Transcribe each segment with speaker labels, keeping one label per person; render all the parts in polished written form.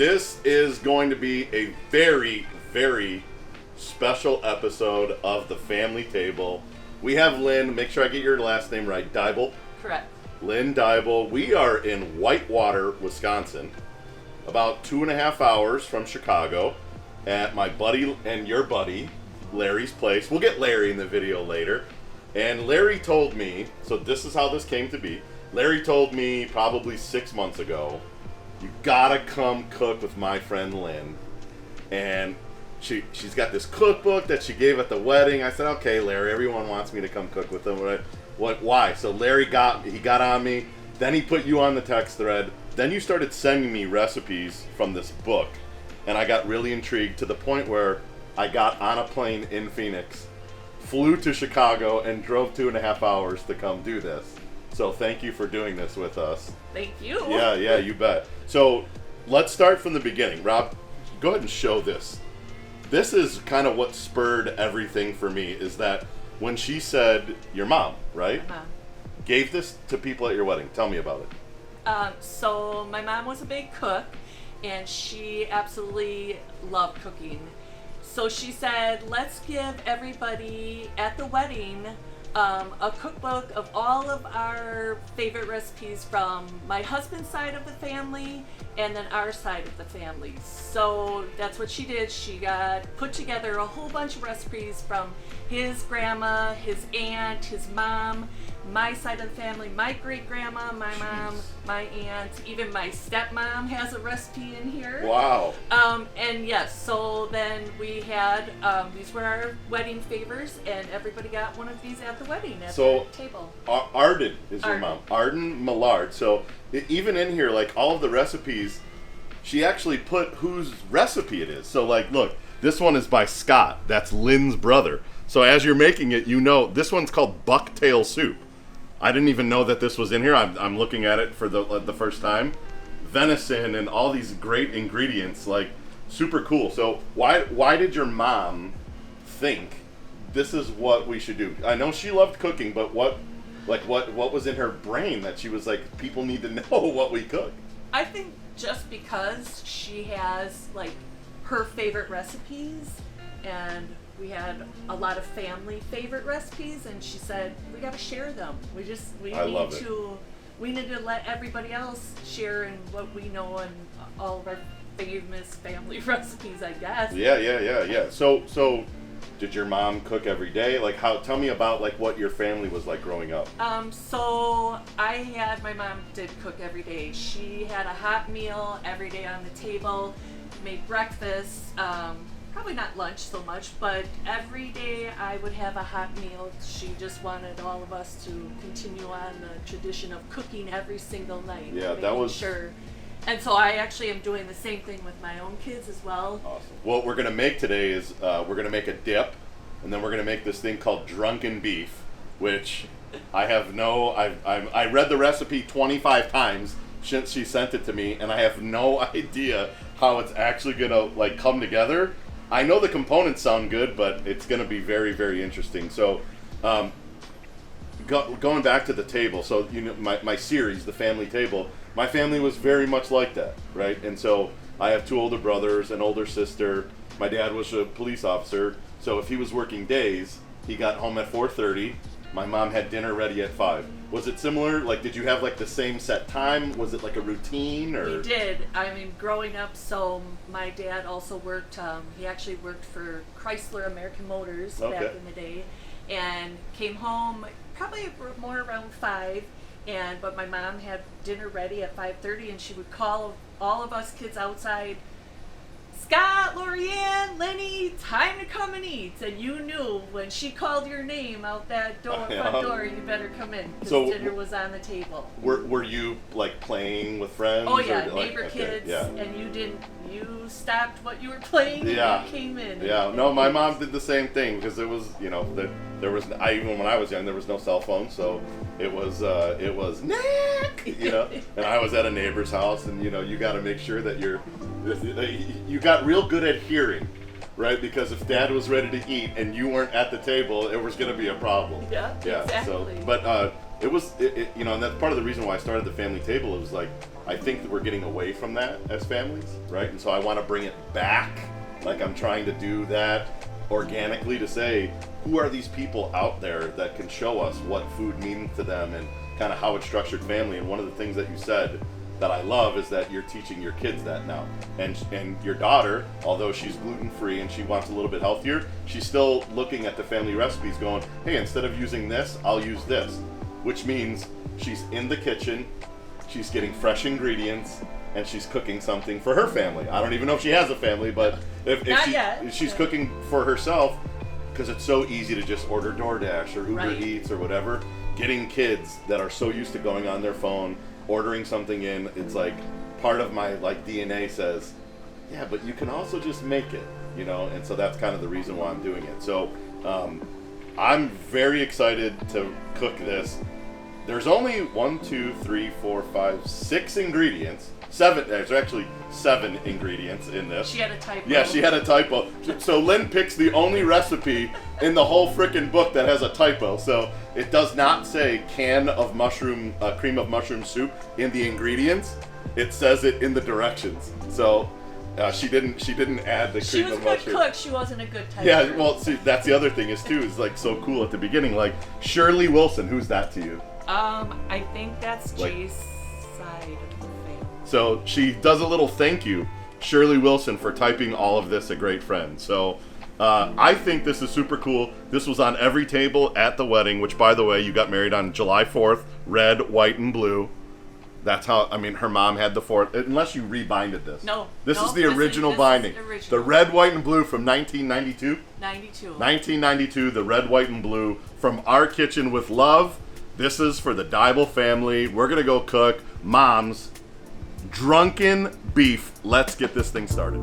Speaker 1: This is going to be a very, very special episode of the family table. We have Lynn, make sure I get your last name right, Dybel.
Speaker 2: Correct.
Speaker 1: Lynn Dybel. We are in Whitewater, Wisconsin, about 2.5 hours from Chicago, at my buddy and your buddy, Larry's place. We'll get Larry in the video later. And Larry told me, so this is how this came to be. Larry told me probably 6 months ago, you gotta come cook with my friend Lynn. And she's got this cookbook that she gave at the wedding. I said, okay, Larry, everyone wants me to come cook with them. Why? So Larry got on me. Then he put you on the text thread. Then you started sending me recipes from this book. And I got really intrigued to the point where I got on a plane in Phoenix, flew to Chicago, and drove 2.5 hours to come do this. So thank you for doing this with us.
Speaker 2: Thank you.
Speaker 1: Yeah, you bet. So let's start from the beginning. Rob, go ahead and show this. This is kind of what spurred everything for me, is that when she said, your mom, right?
Speaker 2: My mom.
Speaker 1: Gave this to people at your wedding. Tell me about it.
Speaker 2: So my mom was a big cook, and she absolutely loved cooking. So she said, let's give everybody at the wedding a cookbook of all of our favorite recipes from my husband's side of the family and then our side of the family. So that's what she did. She put together a whole bunch of recipes from his grandma, his aunt, his mom, my side of the family, my great grandma, my mom, my aunt, even my stepmom has a recipe in here.
Speaker 1: Wow.
Speaker 2: And yes, so then we had, these were our wedding favors, and everybody got one of these at the wedding at the table.
Speaker 1: Arden is your mom. Arden Millard. So even in here, like all of the recipes, she actually put whose recipe it is. So like, look, this one is by Scott. That's Lynn's brother. So as you're making it, you know, this one's called bucktail soup. I didn't even know that this was in here. I'm looking at it for the first time. Venison and all these great ingredients, like super cool. So why did your mom think this is what we should do? I know she loved cooking, but what was in her brain that she was like, people need to know what we cook?
Speaker 2: I think just because she has like her favorite recipes, and we had a lot of family favorite recipes, and she said we got to share them. We need to let everybody else share in what we know and all of our famous family recipes, I guess.
Speaker 1: Yeah. So did your mom cook every day? Like tell me about like what your family was like growing up.
Speaker 2: So my mom did cook every day. She had a hot meal every day on the table, made breakfast, probably not lunch so much, but every day I would have a hot meal. She just wanted all of us to continue on the tradition of cooking every single night.
Speaker 1: Yeah, that was
Speaker 2: sure. And so I actually am doing the same thing with my own kids as well.
Speaker 1: Awesome. What we're gonna make today is we're gonna make a dip, and then we're gonna make this thing called drunken beef, which I read the recipe 25 times since she sent it to me, and I have no idea how it's actually gonna like come together. I know the components sound good, but it's going to be very, very interesting. So, going back to the table, so you know my series, the family table, my family was very much like that, right? And so I have 2 older brothers, an older sister. My dad was a police officer, so if he was working days, he got home at 4:30. My mom had dinner ready at 5. Was it similar? Like, did you have like the same set time? Was it like a routine, or?
Speaker 2: We did. I mean, growing up, so my dad also worked, he actually worked for Chrysler American Motors back in the day, and came home probably more around 5, but my mom had dinner ready at 5:30, and she would call all of us kids outside, Scott, Lorianne, Lenny, time to come and eat. And you knew when she called your name out that front door, you better come in, because dinner was on the table.
Speaker 1: Were you like playing with friends?
Speaker 2: Oh yeah, neighbor kids, and you stopped what you were playing and you came in.
Speaker 1: Yeah, no, my mom did the same thing, because it was, you know, even when I was young, there was no cell phone, so it was Nick, you know, and I was at a neighbor's house, and you know, you got to make sure that you got real good at hearing, right? Because if Dad was ready to eat and you weren't at the table, it was going to be a problem.
Speaker 2: Yeah, exactly.
Speaker 1: So, but and that's part of the reason why I started the family table. It was like, I think that we're getting away from that as families, right? And so I want to bring it back. Like, I'm trying to do that organically to say, who are these people out there that can show us what food means to them and kind of how it's structured family. And one of the things that you said that I love is that you're teaching your kids that now. And your daughter, although she's gluten-free and she wants a little bit healthier, she's still looking at the family recipes going, hey, instead of using this, I'll use this. Which means she's in the kitchen, she's getting fresh ingredients, and she's cooking something for her family. I don't even know if she has a family, but if she's cooking for herself, because it's so easy to just order DoorDash or Uber Eats or whatever. Getting kids that are so used to going on their phone, ordering something in, it's like part of my like DNA says, yeah, but you can also just make it, and so that's kind of the reason why I'm doing it. So I'm very excited to cook this. There's only 6 ingredients. 7, there's actually 7 ingredients in this.
Speaker 2: She had a typo.
Speaker 1: Yeah, she had a typo. So Lynn picks the only recipe in the whole frickin' book that has a typo. So it does not say can of cream of mushroom soup in the ingredients. It says it in the directions. So she didn't add the cream of mushroom. She was a good cook.
Speaker 2: She wasn't a good typer.
Speaker 1: Yeah, well, see, that's the other thing is like so cool at the beginning. Like Shirley Wilson, who's that to you?
Speaker 2: I think that's Jay's side of the family.
Speaker 1: So she does a little thank you, Shirley Wilson, for typing all of this, a great friend. So I think this is super cool. This was on every table at the wedding, which, by the way, you got married on July 4th, red, white, and blue. That's how, her mom had the 4th, unless you rebinded this.
Speaker 2: No.
Speaker 1: This is the original binding. The red, white, and blue from 1992? 1992, the red, white, and blue from Our Kitchen with Love. This is for the Dybel family. We're going to go cook Mom's drunken beef. Let's get this thing started.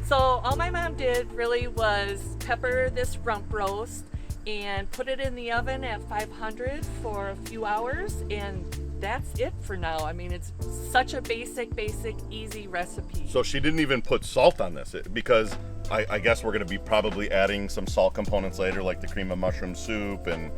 Speaker 2: So all my mom did really was pepper this rump roast and put it in the oven at 500 for a few hours, and that's it for now. It's such a basic, easy recipe.
Speaker 1: So she didn't even put salt on this because I guess we're going to be probably adding some salt components later, like the cream of mushroom soup, and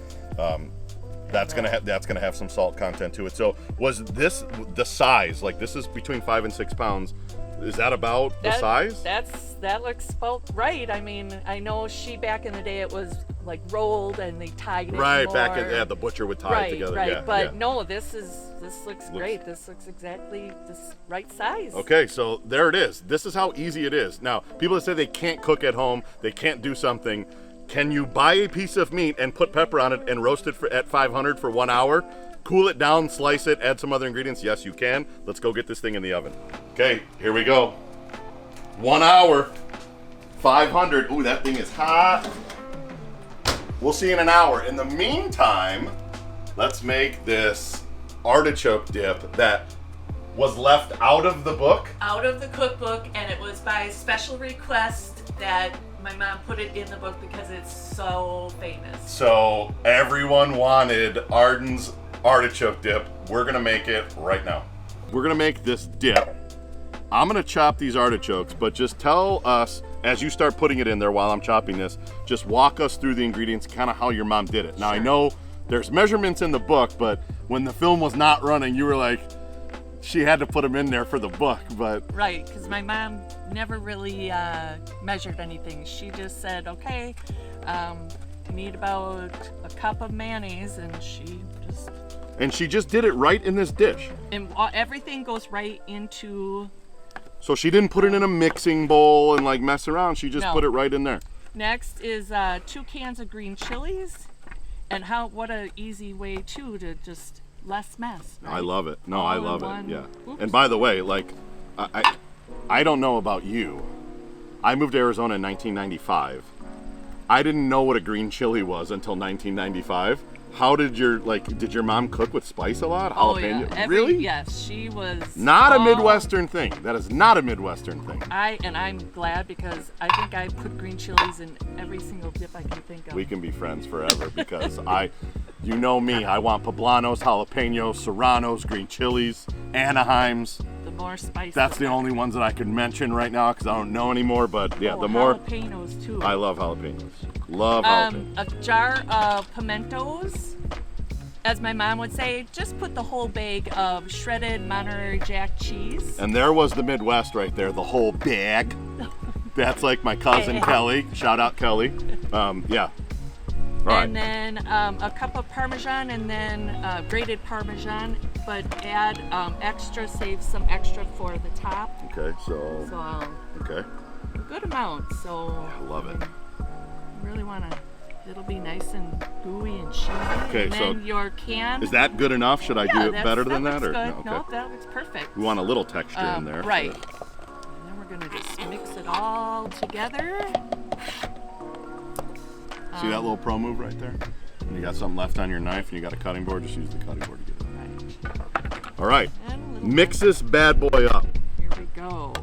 Speaker 1: that's going to have some salt content to it. So was this the size? Like, this is between 5 and 6 pounds. Is that about the size?
Speaker 2: That looks about right. I know back in the day it was like rolled and they tied it
Speaker 1: right
Speaker 2: more.
Speaker 1: Back in the butcher would tie it together.
Speaker 2: Right, but no, this looks great. This looks exactly this right size.
Speaker 1: Okay, so there it is. This is how easy it is. Now, people that say they can't cook at home, they can't do something. Can you buy a piece of meat and put pepper on it and roast it at 500 for 1 hour? Cool it down, slice it, add some other ingredients? Yes, you can. Let's go get this thing in the oven. Okay, here we go. 1 hour, 500. Ooh, that thing is hot. We'll see in an hour. In the meantime, let's make this artichoke dip that was left out of the book.
Speaker 2: Out of the cookbook, and it was by special request that my mom put it in the book because it's so famous.
Speaker 1: So everyone wanted Arden's artichoke dip. We're gonna make it right now. We're gonna make this dip. I'm gonna chop these artichokes, but just tell us as you start putting it in there while I'm chopping this, just walk us through the ingredients, kind of how your mom did it. Now, I know there's measurements in the book, but when the film was not running, you were like, she had to put them in there for the book, but...
Speaker 2: Right, because my mom never really measured anything. She just said, okay, need about a cup of mayonnaise, and she just
Speaker 1: did it right in this dish.
Speaker 2: And everything goes right into...
Speaker 1: So she didn't put it in a mixing bowl and like mess around. She just put it right in there.
Speaker 2: Next is 2 cans of green chilies, and what a easy way too to just less mess. Right?
Speaker 1: I love it. No, I love it. Yeah.
Speaker 2: Oops.
Speaker 1: And by the way, like I don't know about you. I moved to Arizona in 1995. I didn't know what a green chili was until 1995. How did your mom cook with spice a lot? Jalapeno?
Speaker 2: Oh, yeah.
Speaker 1: Really?
Speaker 2: Yes, she was.
Speaker 1: Not a Midwestern thing. That is not a Midwestern thing.
Speaker 2: I'm glad because I think I put green chilies in every single dip I can think of.
Speaker 1: We can be friends forever because you know me, I want poblanos, jalapenos, serranos, green chilies, Anaheims.
Speaker 2: The more spicy.
Speaker 1: That's the only ones that I could mention right now because I don't know anymore, but yeah, the more.
Speaker 2: Jalapenos too.
Speaker 1: I love jalapenos. Love jalapeno.
Speaker 2: A jar of pimentos. As my mom would say, just put the whole bag of shredded Monterey Jack cheese.
Speaker 1: And there was the Midwest right there, the whole bag. That's like my cousin Kelly. Shout out Kelly. Yeah. Right.
Speaker 2: And then a cup of Parmesan, and then grated Parmesan, but add save some extra for the top.
Speaker 1: Okay, so okay.
Speaker 2: A good amount, so.
Speaker 1: I love it.
Speaker 2: Really want to, it'll be nice and gooey and cheesy.
Speaker 1: Okay,
Speaker 2: and
Speaker 1: so
Speaker 2: then your can.
Speaker 1: Is that good enough? Should I do it better than that? Or
Speaker 2: good.
Speaker 1: no? Okay.
Speaker 2: No, that looks perfect.
Speaker 1: We want a little texture in there.
Speaker 2: Right. And then we're going to just mix it all together.
Speaker 1: See that little pro move right there? When you got something left on your knife and you got a cutting board, just use the cutting board to get it.
Speaker 2: Right.
Speaker 1: All right. Mix this bad boy up.
Speaker 2: Here we go.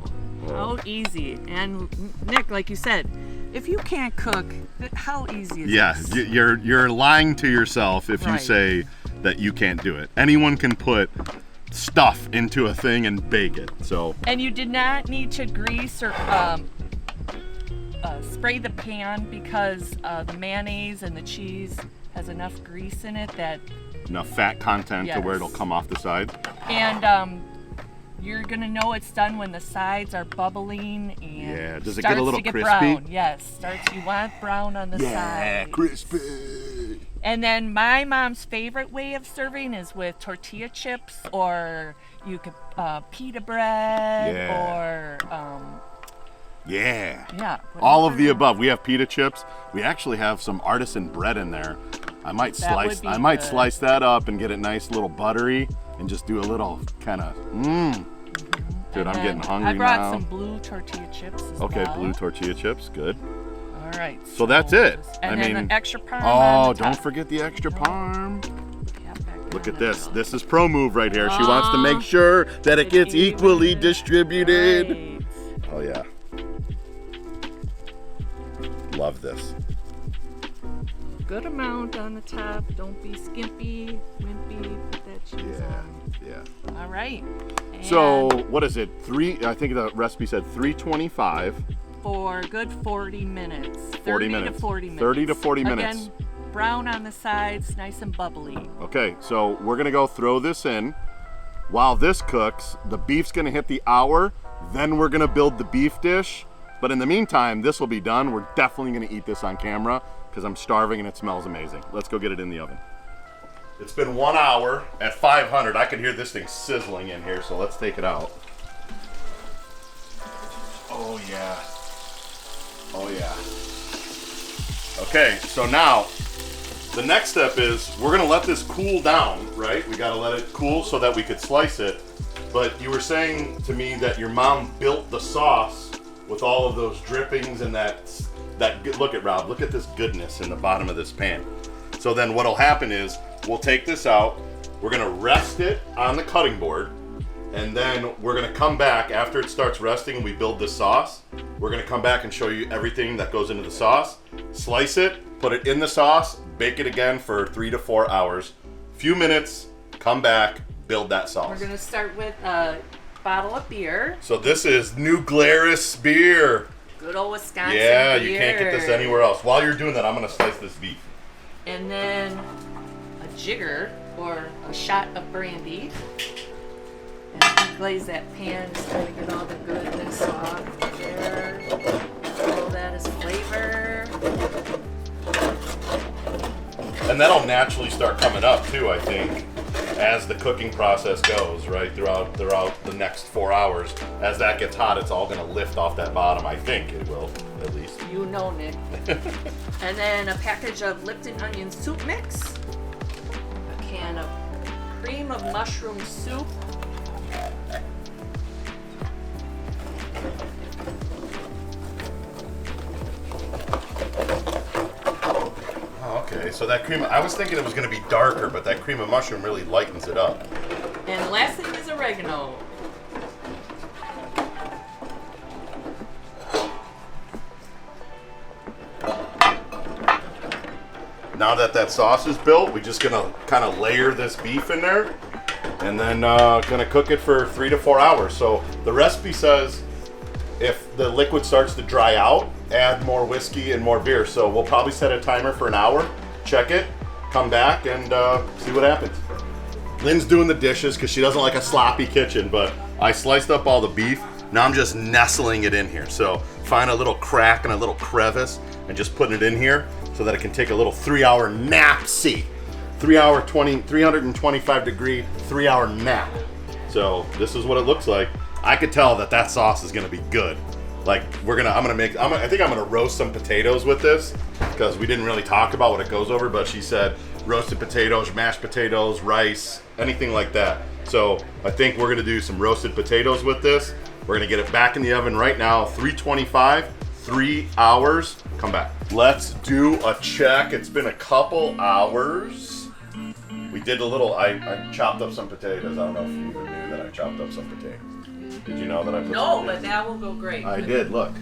Speaker 2: How easy. And Nick, like you said, if you can't cook, how easy is this?
Speaker 1: Yeah, you're lying to yourself if you say that you can't do it. Anyone can put stuff into a thing and bake it. So.
Speaker 2: And you did not need to grease or spray the pan because the mayonnaise and the cheese has enough grease in it that
Speaker 1: enough fat content to where it'll come off the side.
Speaker 2: And you're gonna know it's done when the sides are bubbling and
Speaker 1: does it get a little crispy?
Speaker 2: Brown. Yes, you want brown on the sides.
Speaker 1: Yeah, crispy.
Speaker 2: And then my mom's favorite way of serving is with tortilla chips, or you could pita bread, or
Speaker 1: all of the above. We have pita chips. We actually have some artisan bread in there. I might slice that up and get it nice, little buttery, and just do a little kind of Dude, I'm getting hungry now.
Speaker 2: I brought some blue tortilla chips as well.
Speaker 1: Blue tortilla chips, good.
Speaker 2: All right.
Speaker 1: So that's it.
Speaker 2: And then the extra parm.
Speaker 1: Oh, don't forget the extra parm. Look at this. This is pro move right here. She wants to make sure that it gets equally distributed.
Speaker 2: Right.
Speaker 1: Oh yeah. Love this.
Speaker 2: Good amount on the top. Don't be skimpy, wimpy. Put that cheese on.
Speaker 1: Yeah.
Speaker 2: All right. And
Speaker 1: so what is it? I think the recipe said 325.
Speaker 2: For a good 40 minutes.
Speaker 1: 40 minutes.
Speaker 2: 30
Speaker 1: to 40 minutes.
Speaker 2: Again, brown on the sides, nice and bubbly.
Speaker 1: Okay, so we're gonna go throw this in. While this cooks, the beef's gonna hit the hour. Then we're gonna build the beef dish. But in the meantime, this will be done. We're definitely gonna eat this on camera because I'm starving and it smells amazing. Let's go get it in the oven. It's been 1 hour at 500. I can hear this thing sizzling in here, so let's take it out. Oh yeah. Oh yeah. Okay, so now the next step is we're gonna let this cool down, right? We gotta let it cool so that we could slice it. But you were saying to me that your mom built the sauce with all of those drippings and that look at Rob, look at this goodness in the bottom of this pan. So then what'll happen is we'll take this out, we're gonna rest it on the cutting board, and then we're gonna come back after it starts resting and we build the sauce. We're gonna come back and show you everything that goes into the sauce, slice it, put it in the sauce, bake it again for 3 to 4 hours. Few minutes, come back, build that sauce.
Speaker 2: We're gonna start with a bottle of beer.
Speaker 1: So this is New Glarus beer.
Speaker 2: Good old Wisconsin
Speaker 1: beer.
Speaker 2: You
Speaker 1: can't get this anywhere else. While you're doing that, I'm gonna slice this beef.
Speaker 2: And then a jigger, or a shot of brandy. And glaze that pan, just trying to get all the goodness off there. All that is flavor.
Speaker 1: And that'll naturally start coming up too, I think, as the cooking process goes, right? Throughout the next 4 hours. As that gets hot, it's all gonna lift off that bottom. I think it will, at least.
Speaker 2: You know, Nick. And then a package of Lipton onion soup mix. A can of cream of mushroom soup.
Speaker 1: Okay, so that cream, I was thinking it was going to be darker, but that cream of mushroom really lightens it up.
Speaker 2: And the last thing is oregano.
Speaker 1: Now that sauce is built, we're just going to kind of layer this beef in there, and then going to cook it for 3 to 4 hours. So the recipe says if the liquid starts to dry out, add more whiskey and more beer. So we'll probably set a timer for an hour, check it, come back, and see what happens. Lynn's doing the dishes because she doesn't like a sloppy kitchen, but I sliced up all the beef. Now I'm just nestling it in here. So find a little crack and a little crevice and just putting it in here so that it can take a little 3-hour nap-see. 325 degree, 3-hour nap. So this is what it looks like. I could tell that sauce is gonna be good. Like I think I'm gonna roast some potatoes with this because we didn't really talk about what it goes over, but she said roasted potatoes, mashed potatoes, rice, anything like that. So I think we're gonna do some roasted potatoes with this. We're gonna get it back in the oven right now, 325, 3 hours. Come back. Let's do a check. It's been a couple hours. We did a little, I chopped up some potatoes. I don't know if you even knew that I chopped up some potatoes. Did you know that I put
Speaker 2: No,
Speaker 1: some
Speaker 2: but that will go great.
Speaker 1: I did, look.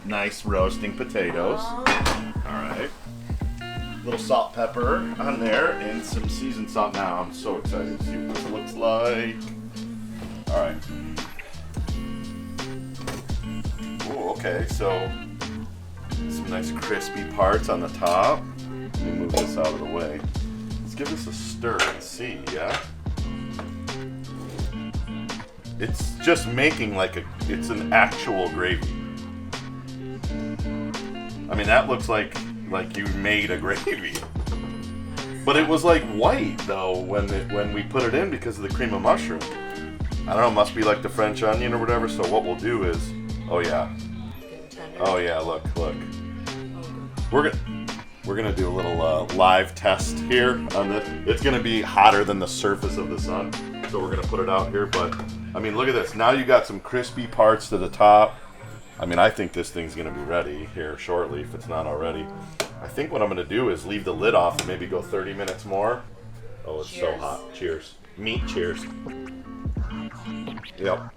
Speaker 1: Nice roasting potatoes. All right. Little salt, pepper on there, and some seasoned salt. Now I'm so excited to see what this looks like. All right. Ooh, okay, so some nice crispy parts on the top. Let me move this out of the way. Let's give this a stir and see, yeah? It's just making it's an actual gravy. I mean, that looks like you made a gravy. But it was like white though when we put it in because of the cream of mushroom. I don't know, it must be like the French onion or whatever. So what we'll do is, oh yeah, look. We're gonna do a little live test here on this. It's gonna be hotter than the surface of the sun, so we're gonna put it out here. But I mean, look at this. Now you got some crispy parts to the top. I mean, I think this thing's gonna be ready here shortly if it's not already. I think what I'm gonna do is leave the lid off and maybe go 30 minutes more. Oh, it's so hot. Cheers. Meat cheers. Yep.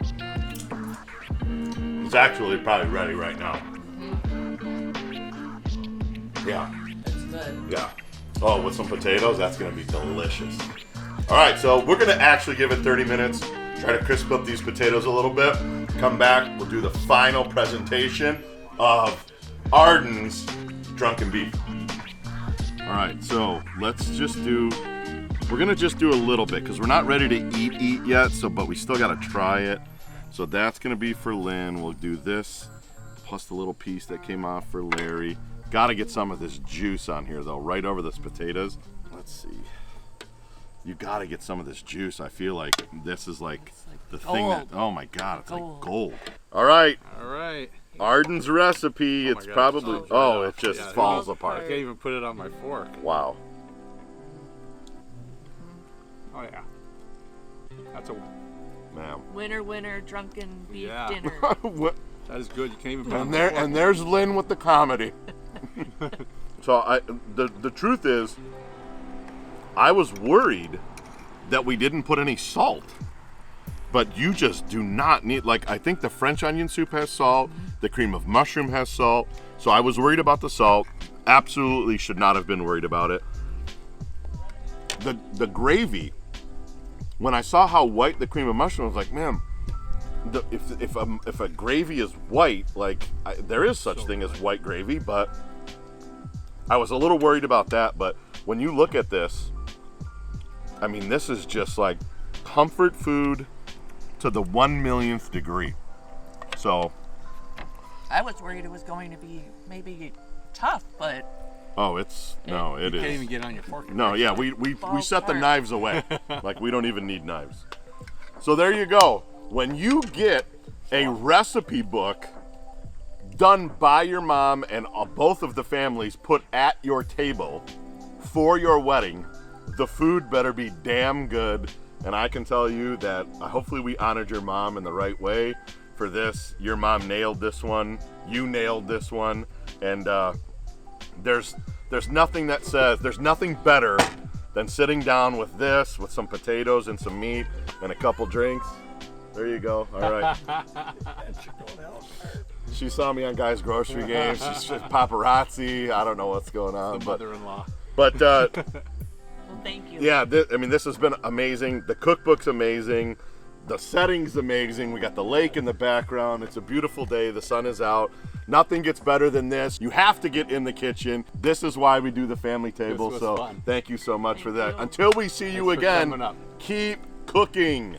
Speaker 1: It's actually probably ready right now. Yeah.
Speaker 2: That's good.
Speaker 1: Yeah. Oh, with some potatoes, that's gonna be delicious. All right, so we're gonna actually give it 30 minutes. Try to crisp up these potatoes a little bit. Come back, we'll do the final presentation of Arden's Drunken Beef. All right, so we're gonna just do a little bit because we're not ready to eat yet, but we still gotta try it. So that's gonna be for Lynn. We'll do this, plus the little piece that came off for Larry. Gotta get some of this juice on here though, right over those potatoes. Let's see. You gotta get some of this juice. I feel like this is like the thing that, oh my God, it's like gold. All right. Arden's recipe, it's probably, it just falls apart.
Speaker 3: I can't even put it on my fork.
Speaker 1: Wow.
Speaker 3: Oh yeah. That's a
Speaker 1: Man.
Speaker 2: Winner, drunken beef
Speaker 3: Yeah.
Speaker 2: dinner.
Speaker 3: that is good. You can't even put it on
Speaker 1: And
Speaker 3: my
Speaker 1: there
Speaker 3: fork.
Speaker 1: and there's Lynn with the comedy. So the truth is, I was worried that we didn't put any salt. But you just do not need, I think the French onion soup has salt, the cream of mushroom has salt. So I was worried about the salt. Absolutely should not have been worried about it. The gravy, when I saw how white the cream of mushroom was, like, man, if a gravy is white, there is such thing as white gravy, but I was a little worried about that. But when you look at this, I mean, this is just like comfort food to the 1,000,000th degree. So
Speaker 2: I was worried it was going to be maybe tough, but
Speaker 1: it
Speaker 3: You
Speaker 1: is.
Speaker 3: can't even get on your fork.
Speaker 1: No, yeah, we
Speaker 2: Falls
Speaker 1: set the
Speaker 2: apart.
Speaker 1: knives away. Like, we don't even need knives. So there you go. When you get a recipe book done by your mom and both of the families put at your table for your wedding, the food better be damn good. And I can tell you that hopefully we honored your mom in the right way for this. Your mom nailed this one. You nailed this one. And there's nothing there's nothing better than sitting down with this, with some potatoes and some meat and a couple drinks. There you go. All right. She saw me on Guys Grocery Games. She's just paparazzi. I don't know what's going on.
Speaker 3: The mother-in-law.
Speaker 1: But
Speaker 2: well, thank you.
Speaker 1: yeah, this has been amazing. The cookbook's amazing. The setting's amazing. We got the lake in the background. It's a beautiful day. The sun is out. Nothing gets better than this. You have to get in the kitchen. This is why we do the family table.
Speaker 3: was
Speaker 1: So
Speaker 3: fun.
Speaker 1: thank you so much for that.
Speaker 2: you.
Speaker 1: Until we see you
Speaker 3: Thanks for
Speaker 1: again,
Speaker 3: coming up.
Speaker 1: keep cooking.